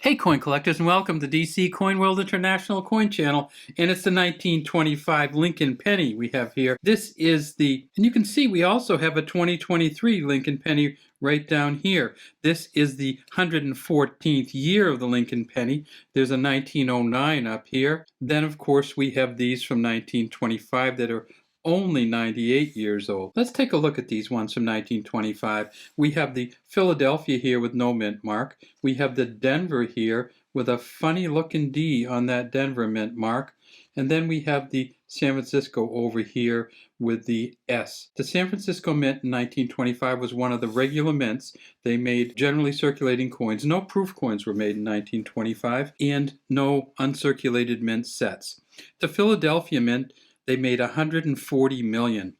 Hey coin collectors, and welcome to DC Coin World International Coin Channel, and it's the 1925 Lincoln Penny we have here. This is and you can see we also have a 2023 Lincoln Penny right down here. This is the 114th year of the Lincoln Penny. There's a 1909 up here. Then of course we have these from 1925 that are only 98 years old. Let's take a look at these ones from 1925. We have the Philadelphia here with no mint mark. We have the Denver here with a funny looking D on that Denver mint mark. And then we have the San Francisco over here with the S. The San Francisco Mint in 1925 was one of the regular mints. They made generally circulating coins. No proof coins were made in 1925, and no uncirculated mint sets. The Philadelphia Mint, they made 140 million.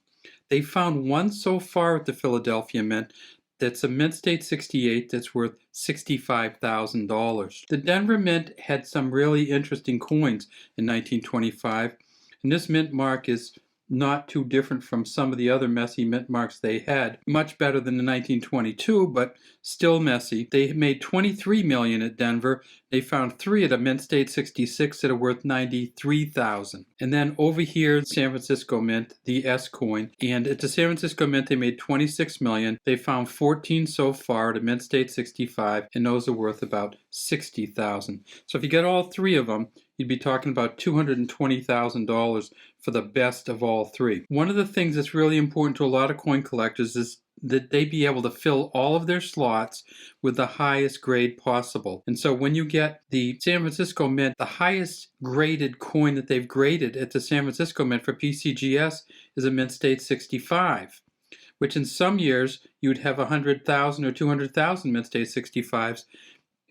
They found one so far at the Philadelphia Mint that's a Mint State 68 that's worth $65,000. The Denver Mint had some really interesting coins in 1925, and this mint mark is not too different from some of the other messy mint marks they had. Much better than the 1922, but still messy. They made 23 million at Denver. They found 3 at a Mint State 66 that are worth 93,000. And then over here, San Francisco Mint, the S coin. And at the San Francisco Mint, they made 26 million. They found 14 so far at a Mint State 65, and those are worth about 60,000. So if you get all 3 of them, you'd be talking about $220,000 for the best of all 3. One of the things that's really important to a lot of coin collectors is that they be able to fill all of their slots with the highest grade possible. And so when you get the San Francisco Mint, the highest graded coin that they've graded at the San Francisco Mint for PCGS is a Mint State 65, which in some years you'd have 100,000 or 200,000 Mint State 65s.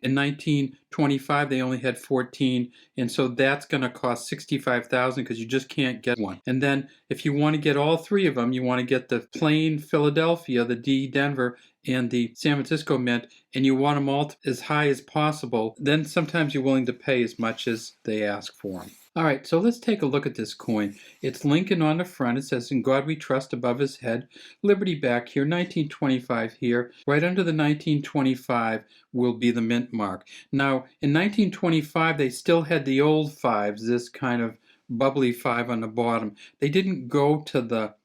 In 1925, they only had 14, and so that's going to cost $65,000 because you just can't get one. And then if you want to get all 3 of them, you want to get the plain Philadelphia, the D Denver, and the San Francisco Mint, and you want them all as high as possible, then sometimes you're willing to pay as much as they ask for them. All right, so let's take a look at this coin. It's Lincoln on the front. It says, "In God We Trust" above his head. Liberty back here, 1925 here. Right under the 1925 will be the mint mark. Now, in 1925, they still had the old 5s, this kind of bubbly 5 on the bottom. They didn't go to the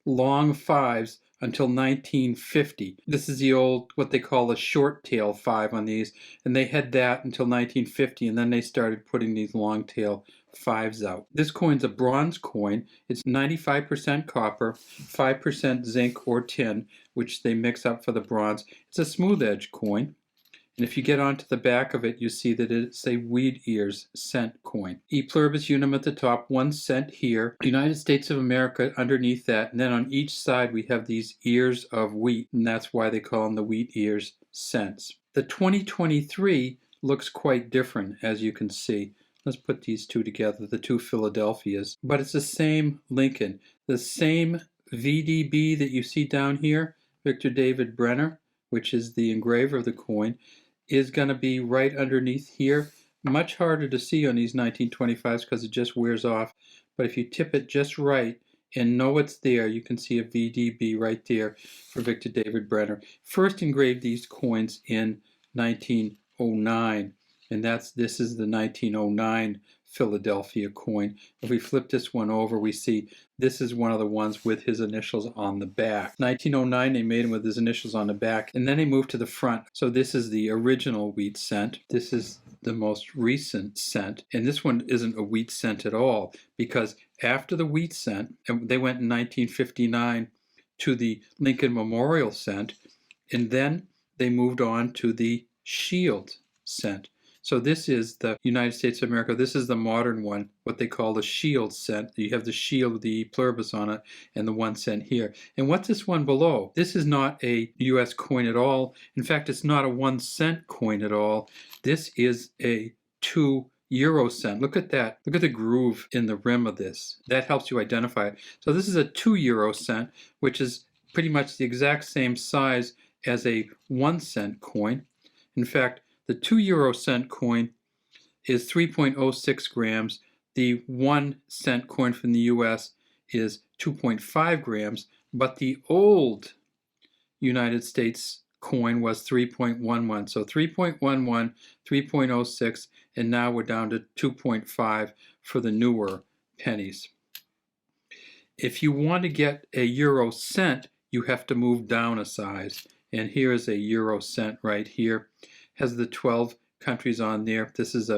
long 5s until 1950. This is the old, what they call a short tail 5 on these, and they had that until 1950, and then they started putting these long tail 5s out. This coin's a bronze coin. It's 95% copper, 5% zinc or tin, which they mix up for the bronze. It's a smooth edge coin. And if you get onto the back of it, you see that it's a wheat ears cent coin. E pluribus unum at the top, 1 cent here. United States of America underneath that. And then on each side, we have these ears of wheat. And that's why they call them the wheat ears cents. The 2023 looks quite different, as you can see. Let's put these 2 together, the 2 Philadelphias. But it's the same Lincoln. The same VDB that you see down here, Victor David Brenner, which is the engraver of the coin, is going to be right underneath here. Much harder to see on these 1925s because it just wears off. But if you tip it just right and know it's there, you can see a VDB right there for Victor David Brenner. First engraved these coins in 1909, and this is the 1909 Philadelphia coin. If we flip this one over, we see this is one of the ones with his initials on the back. 1909, they made him with his initials on the back, and then they moved to the front. So this is the original wheat cent. This is the most recent cent, and this one isn't a wheat cent at all, because after the wheat cent, and they went in 1959 to the Lincoln Memorial cent, and then they moved on to the Shield cent. So this is the United States of America. This is the modern one, what they call the Shield cent. You have the shield with the pluribus on it and the 1 cent here. And what's this one below? This is not a U.S. coin at all. In fact, it's not a 1 cent coin at all. This is a 2 euro cent. Look at that. Look at the groove in the rim of this. That helps you identify it. So this is a 2 euro cent, which is pretty much the exact same size as a 1 cent coin. In fact, the 2 euro cent coin is 3.06 grams. The 1 cent coin from the US is 2.5 grams. But the old United States coin was 3.11. So 3.11, 3.06, and now we're down to 2.5 for the newer pennies. If you want to get a euro cent, you have to move down a size. And here is a euro cent right here. Has the 12 countries on there. This is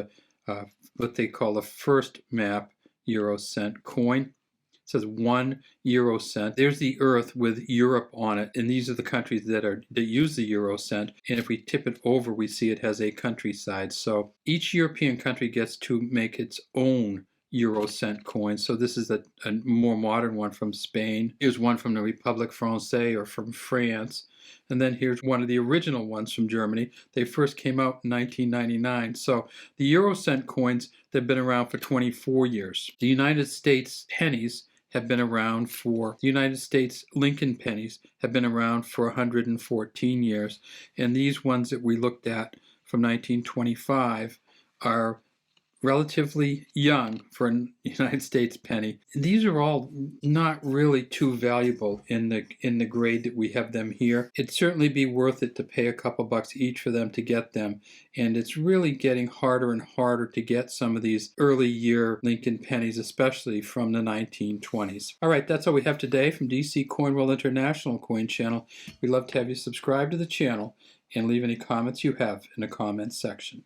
what they call a first map euro cent coin. It says 1 euro cent. There's the Earth with Europe on it, and these are the countries that use the euro cent. And if we tip it over, we see it has a countryside. So each European country gets to make its own euro cent coin. So this is a more modern one from Spain. Here's one from the République Française or from France. And then here's one of the original ones from Germany. They first came out in 1999. So the euro cent coins, they've been around for 24 years. The United States pennies have been around for, the United States Lincoln pennies have been around for 114 years. And these ones that we looked at from 1925 are relatively young for a United States penny. These are all not really too valuable in the grade that we have them here. It'd certainly be worth it to pay a couple bucks each for them to get them, and it's really getting harder and harder to get some of these early year Lincoln pennies, especially from the 1920s. All right, that's all we have today from DC Coin World International Coin Channel. We'd love to have you subscribe to the channel and leave any comments you have in the comments section.